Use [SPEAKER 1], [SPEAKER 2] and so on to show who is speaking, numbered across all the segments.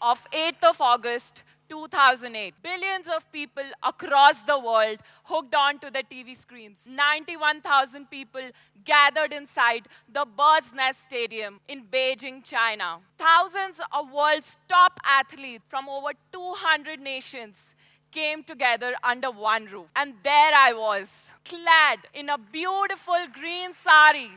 [SPEAKER 1] of 8th of August, 2008. Billions of people across the world hooked onto the TV screens. 91,000 people gathered inside the Bird's Nest Stadium in Beijing, China. Thousands of world's top athletes from over 200 nations came together under one roof. And there I was, clad in a beautiful green sari,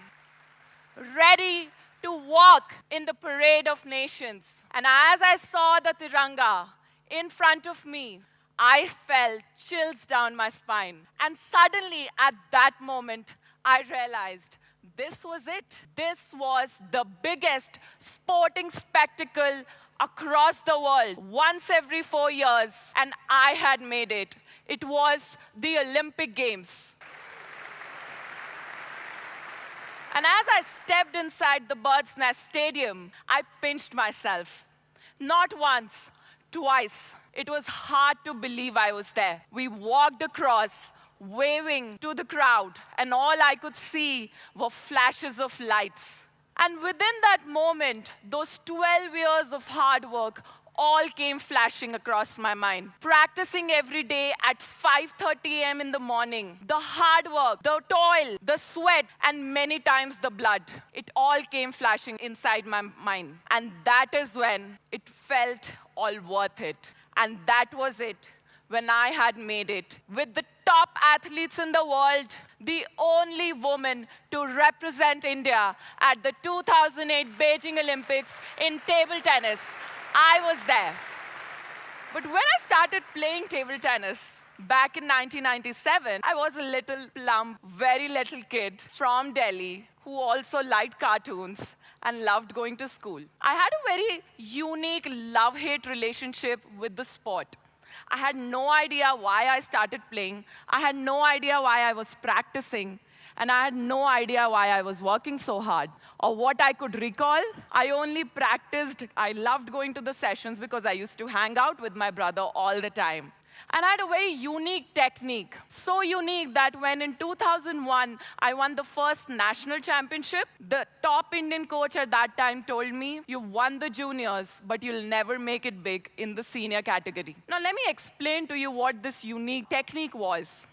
[SPEAKER 1] ready to walk in the parade of nations. And as I saw the Tiranga in front of me, I felt chills down my spine. And suddenly, at that moment, I realized this was it. This was the biggest sporting spectacle across the world, once every 4 years, and I had made it. It was the Olympic Games. And as I stepped inside the Bird's Nest Stadium, I pinched myself. Not once, twice. It was hard to believe I was there. We walked across, waving to the crowd, and all I could see were flashes of lights. And within that moment, those 12 years of hard work all came flashing across my mind. Practicing every day at 5:30 a.m. in the morning, the hard work, the toil, the sweat, and many times the blood, it all came flashing inside my mind. And that is when it felt all worth it. And that was it, when I had made it. With the top athletes in the world, the only woman to represent India at the 2008 Beijing Olympics in table tennis. I was there. But when I started playing table tennis back in 1997, I was a little plump, very little kid from Delhi who also liked cartoons and loved going to school. I had a very unique love-hate relationship with the sport. I had no idea why I started playing. I had no idea why I was practicing. And I had no idea why I was working so hard. Or what I could recall, I only practiced. I loved going to the sessions because I used to hang out with my brother all the time. And I had a very unique technique. So unique that when in 2001, I won the first national championship, the top Indian coach at that time told me, you won the juniors, but you'll never make it big in the senior category. Now, let me explain to you what this unique technique was.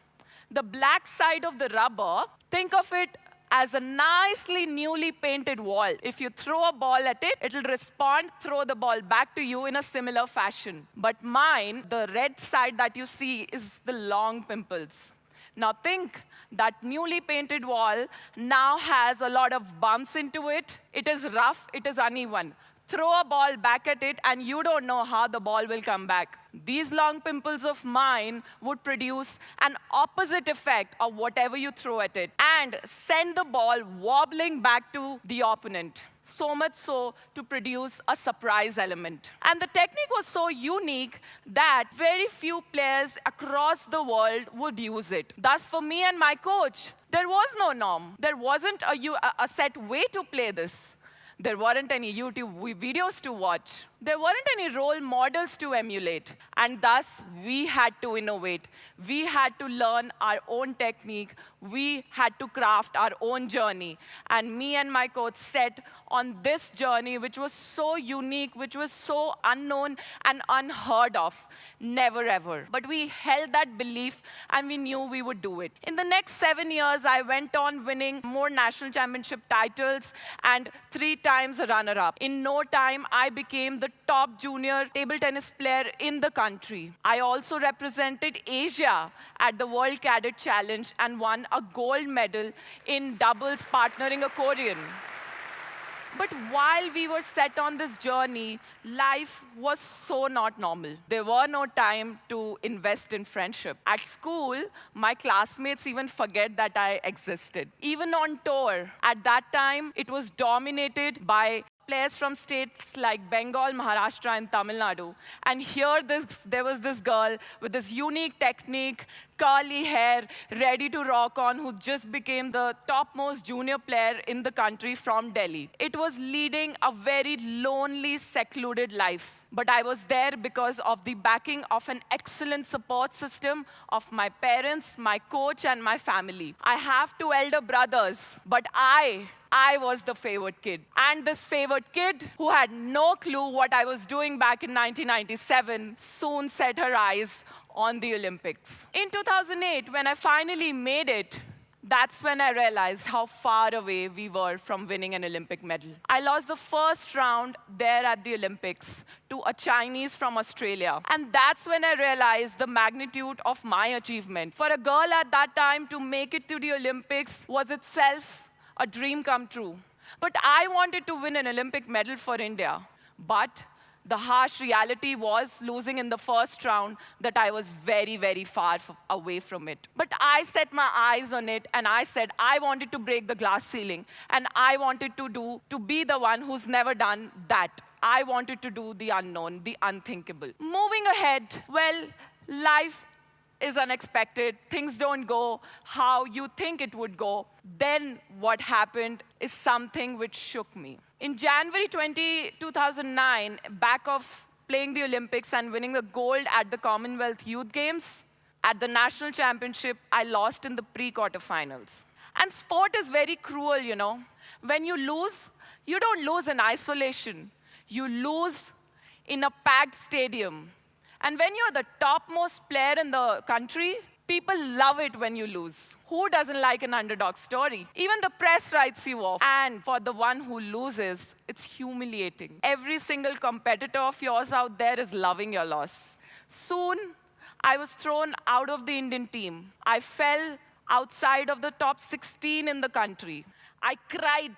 [SPEAKER 1] The black side of the rubber, think of it as a nicely newly painted wall. If you throw a ball at it, it'll respond, throw the ball back to you in a similar fashion. But mine, the red side that you see, is the long pimples. Now think, that newly painted wall now has a lot of bumps into it. It is rough, it is uneven. Throw a ball back at it, and you don't know how the ball will come back. These long pimples of mine would produce an opposite effect of whatever you throw at it and send the ball wobbling back to the opponent. So much so to produce a surprise element. And the technique was so unique that very few players across the world would use it. Thus, for me and my coach, there was no norm. There wasn't a set way to play this. There weren't any YouTube videos to watch. There weren't any role models to emulate. And thus, we had to innovate. We had to learn our own technique. We had to craft our own journey. And me and my coach set on this journey, which was so unique, which was so unknown and unheard of. Never, ever. But we held that belief, and we knew we would do it. In the next 7 years, I went on winning more national championship titles and 3 times a runner-up. In no time, I became the top junior table tennis player in the country. I also represented Asia at the World Cadet Challenge and won a gold medal in doubles partnering a Korean. But while we were set on this journey, life was so not normal. There were no time to invest in friendship. At school, my classmates even forget that I existed. Even on tour, at that time, it was dominated by players from states like Bengal, Maharashtra, and Tamil Nadu. And here, there was this girl with this unique technique, curly hair, ready to rock on, who just became the topmost junior player in the country from Delhi. It was leading a very lonely, secluded life. But I was there because of the backing of an excellent support system of my parents, my coach, and my family. I have two elder brothers, but I was the favored kid. And this favored kid, who had no clue what I was doing back in 1997, soon set her eyes on the Olympics. In 2008, when I finally made it, that's when I realized how far away we were from winning an Olympic medal. I lost the first round there at the Olympics to a Chinese from Australia. And that's when I realized the magnitude of my achievement. For a girl at that time to make it to the Olympics was itself a dream come true. But I wanted to win an Olympic medal for India. But the harsh reality was losing in the first round, that I was very, very far away from it. But I set my eyes on it, and I said I wanted to break the glass ceiling, and I wanted to be the one who's never done that. I wanted to do the unknown, the unthinkable. Moving ahead, well, life is unexpected. Things don't go how you think it would go. Then what happened is something which shook me. In January 2009, back of playing the Olympics and winning the gold at the Commonwealth Youth Games, at the national championship, I lost in the pre-quarterfinals. And sport is very cruel, you know. When you lose, you don't lose in isolation. You lose in a packed stadium. And when you're the topmost player in the country, people love it when you lose. Who doesn't like an underdog story? Even the press writes you off. And for the one who loses, it's humiliating. Every single competitor of yours out there is loving your loss. Soon, I was thrown out of the Indian team. I fell outside of the top 16 in the country. I cried.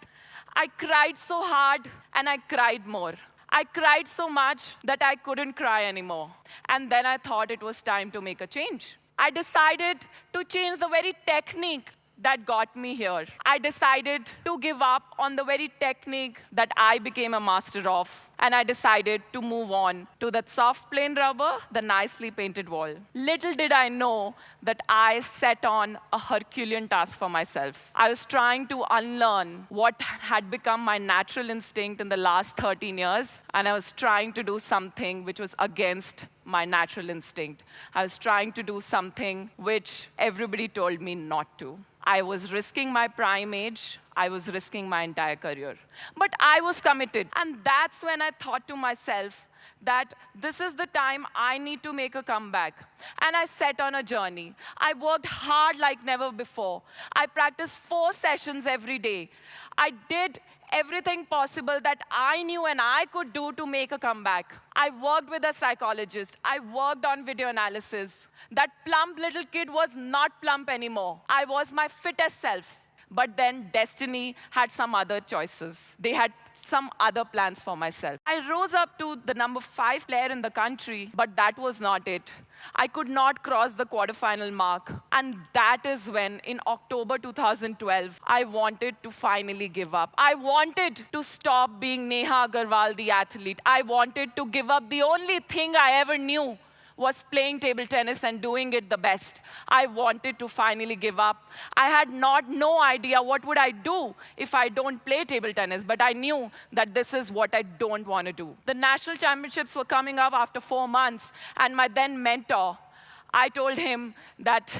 [SPEAKER 1] I cried so hard, and I cried more. I cried so much that I couldn't cry anymore. And then I thought it was time to make a change. I decided to change the very technique that got me here. I decided to give up on the very technique that I became a master of. And I decided to move on to that soft plain rubber, the nicely painted wall. Little did I know that I set on a Herculean task for myself. I was trying to unlearn what had become my natural instinct in the last 13 years, and I was trying to do something which was against my natural instinct. I was trying to do something which everybody told me not to. I was risking my prime age. I was risking my entire career. But I was committed. And that's when I thought to myself that this is the time I need to make a comeback. And I set on a journey. I worked hard like never before. I practiced 4 sessions every day. I did everything possible that I knew and I could do to make a comeback. I worked with a psychologist. I worked on video analysis. That plump little kid was not plump anymore. I was my fittest self. But then destiny had some other choices. They had some other plans for myself. I rose up to the number 5 player in the country, but that was not it. I could not cross the quarterfinal mark. And that is when, in October 2012, I wanted to finally give up. I wanted to stop being Neha Agarwal, the athlete. I wanted to give up the only thing I ever knew was playing table tennis and doing it the best. I wanted to finally give up. I had no idea what would I do if I don't play table tennis, but I knew that this is what I don't want to do. The national championships were coming up after 4 months, and my then mentor, I told him that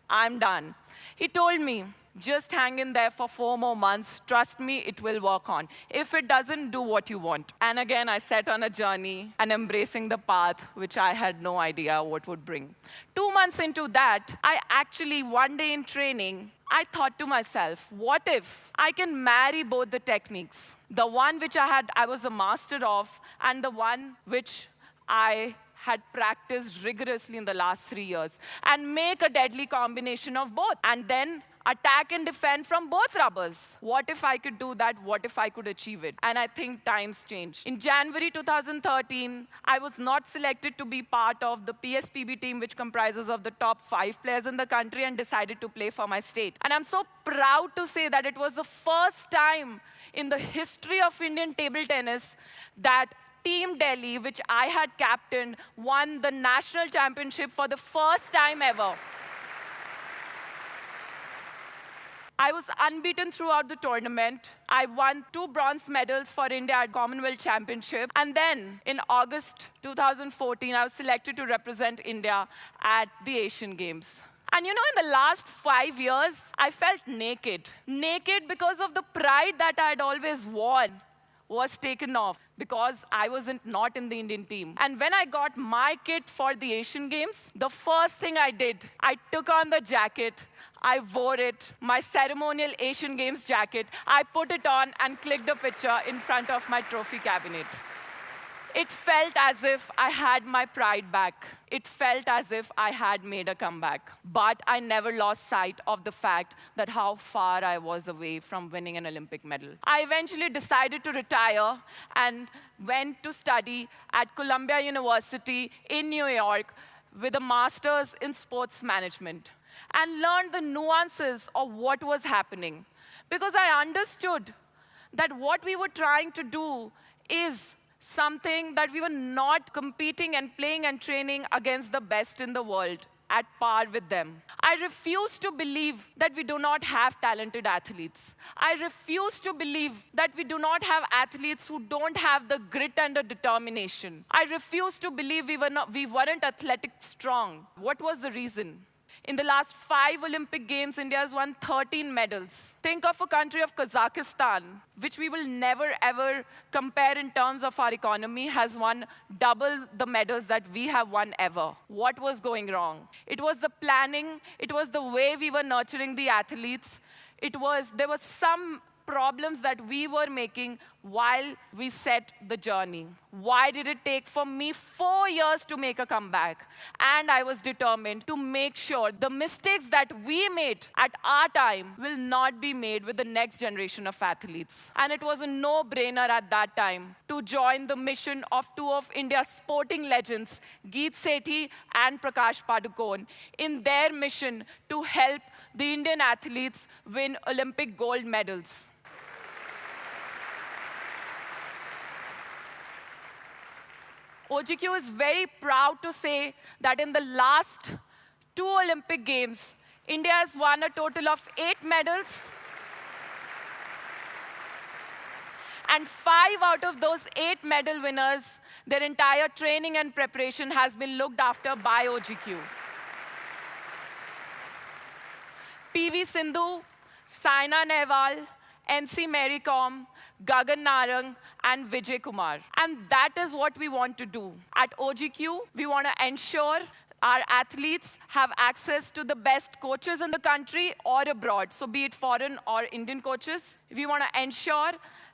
[SPEAKER 1] I'm done. He told me, just hang in there for 4 more months. Trust me, it will work on. If it doesn't, do what you want. And again, I set on a journey and embracing the path which I had no idea what would bring. 2 months into that, I actually, one day in training, I thought to myself, what if I can marry both the techniques? The one which I was a master of, and the one which I had practiced rigorously in the last 3 years, and make a deadly combination of both. And then attack and defend from both rubbers. What if I could do that? What if I could achieve it? And I think times changed. In January 2013, I was not selected to be part of the PSPB team, which comprises of the top 5 players in the country, and decided to play for my state. And I'm so proud to say that it was the first time in the history of Indian table tennis that Team Delhi, which I had captained, won the national championship for the first time ever. I was unbeaten throughout the tournament. I won 2 bronze medals for India at Commonwealth Championship. And then in August 2014, I was selected to represent India at the Asian Games. And you know, in the last 5 years, I felt naked. Naked because of the pride that I had always worn was taken off because I wasn't not in the Indian team. And when I got my kit for the Asian Games, the first thing I did, I took on the jacket, I wore it, my ceremonial Asian Games jacket, I put it on and clicked a picture in front of my trophy cabinet. It felt as if I had my pride back. It felt as if I had made a comeback. But I never lost sight of the fact that how far I was away from winning an Olympic medal. I eventually decided to retire and went to study at Columbia University in New York with a master's in sports management and learned the nuances of what was happening. Because I understood that what we were trying to do is something that we were not competing and playing and training against the best in the world at par with them. I refuse to believe that we do not have talented athletes. I refuse to believe that we do not have athletes who don't have the grit and the determination. I refuse to believe we weren't athletic strong. What was the reason? In the last 5 Olympic Games, India has won 13 medals. Think of a country of Kazakhstan, which we will never, ever compare in terms of our economy, has won double the medals that we have won ever. What was going wrong? It was the planning. It was the way we were nurturing the athletes. There were some problems that we were making while we set the journey. Why did it take for me 4 years to make a comeback? And I was determined to make sure the mistakes that we made at our time will not be made with the next generation of athletes. And it was a no-brainer at that time to join the mission of 2 of India's sporting legends, Geet Sethi and Prakash Padukone, in their mission to help the Indian athletes win Olympic gold medals. OGQ is very proud to say that in the last 2 Olympic Games, India has won a total of 8 medals. And 5 out of those 8 medal winners, their entire training and preparation has been looked after by OGQ. PV Sindhu, Saina Nehwal, MC Mary Kom, Gagan Narang, and Vijay Kumar. And that is what we want to do. At OGQ, we want to ensure our athletes have access to the best coaches in the country or abroad, so be it foreign or Indian coaches. We want to ensure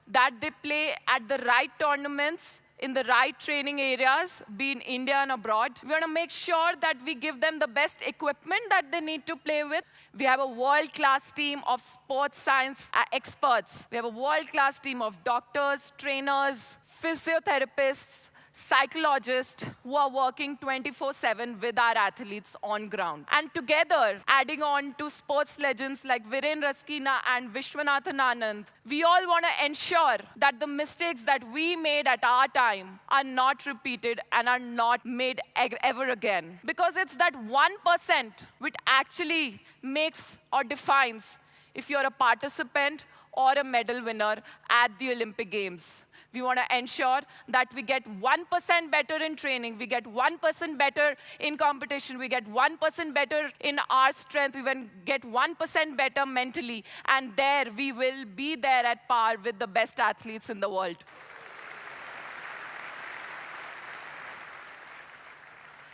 [SPEAKER 1] that they play at the right tournaments, in the right training areas, be in India and abroad. We want to make sure that we give them the best equipment that they need to play with. We have a world-class team of sports science experts. We have a world-class team of doctors, trainers, physiotherapists, psychologists who are working 24/7 with our athletes on ground. And together, adding on to sports legends like Viren Raskina and Vishwanathan Anand, we all want to ensure that the mistakes that we made at our time are not repeated and are not made ever again. Because it's that 1% which actually makes or defines if you're a participant or a medal winner at the Olympic Games. We want to ensure that we get 1% better in training, we get 1% better in competition, we get 1% better in our strength, we will get 1% better mentally, and there we will be there at par with the best athletes in the world.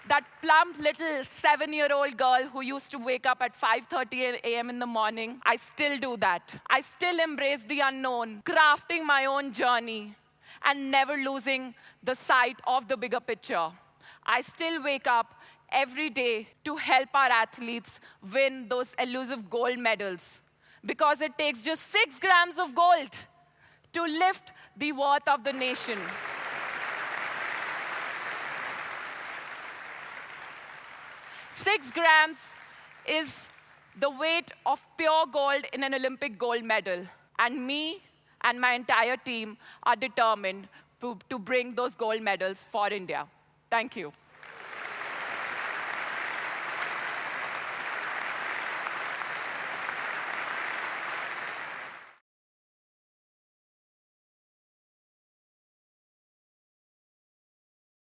[SPEAKER 1] That plump little 7-year-old girl who used to wake up at 5:30 a.m. in the morning, I still do that. I still embrace the unknown, crafting my own journey, and never losing the sight of the bigger picture. I still wake up every day to help our athletes win those elusive gold medals, because it takes just 6 grams of gold to lift the worth of the nation. Six grams is the weight of pure gold in an Olympic gold medal. And me and my entire team are determined to bring those gold medals for India. Thank you.